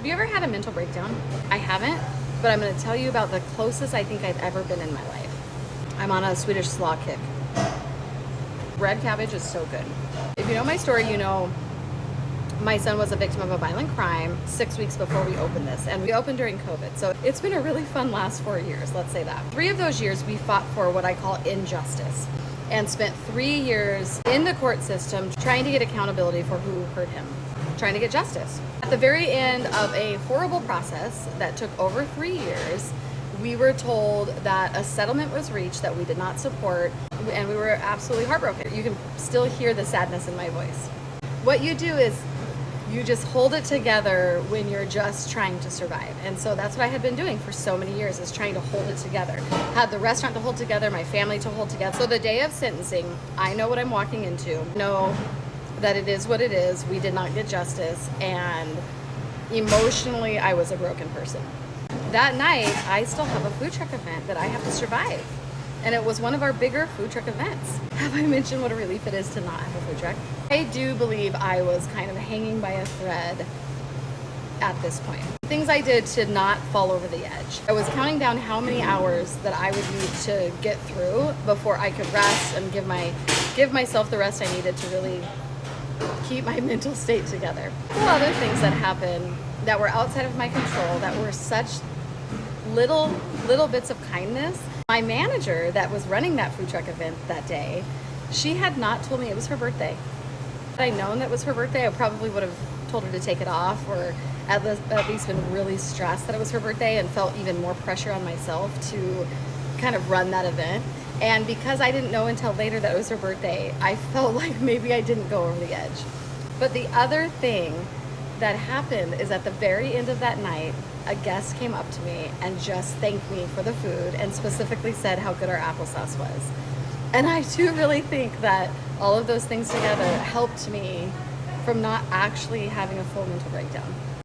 Have you ever had a mental breakdown? I haven't, but I'm going to tell you about the closest I think I've ever been in my life. I'm on a Swedish slaw kick. Red cabbage is so good. If you know my story, you know my son was a victim of a violent crime 6 weeks before we opened this, and we opened during COVID. So it's been a really fun last 4 years, let's say that. 3 of those years we fought for what I call injustice and spent 3 years in the court system trying to get accountability for who hurt him, trying to get justice. At the very end of a horrible process that took over 3 years, we were told that a settlement was reached that we did not support, and we were absolutely heartbroken. You can still hear the sadness in my voice. What you do is you just hold it together when you're just trying to survive. And so that's what I had been doing for so many years, is trying to hold it together. Had the restaurant to hold together, my family to hold together. So the day of sentencing, I know what I'm walking into. Know that it is what it is. We did not get justice, and emotionally I was a broken person. That night, I still have a food truck event that I have to survive. And it was one of our bigger food truck events. Have I mentioned what a relief it is to not have a food truck? I do believe I was kind of hanging by a thread at this point. Things I did to not fall over the edge. I was counting down how many hours that I would need to get through before I could rest and give myself the rest I needed to really keep my mental state together. There were other things that happened that were outside of my control, that were such little bits of kindness. My manager that was running that food truck event that day, she had not told me it was her birthday. Had I known that it was her birthday, I probably would have told her to take it off, or at least been really stressed that it was her birthday and felt even more pressure on myself to kind of run that event. And because I didn't know until later that it was her birthday, I felt like maybe I didn't go over the edge. But the other thing that happened is at the very end of that night, a guest came up to me and just thanked me for the food and specifically said how good our applesauce was. And I do really think that all of those things together helped me from not actually having a full mental breakdown.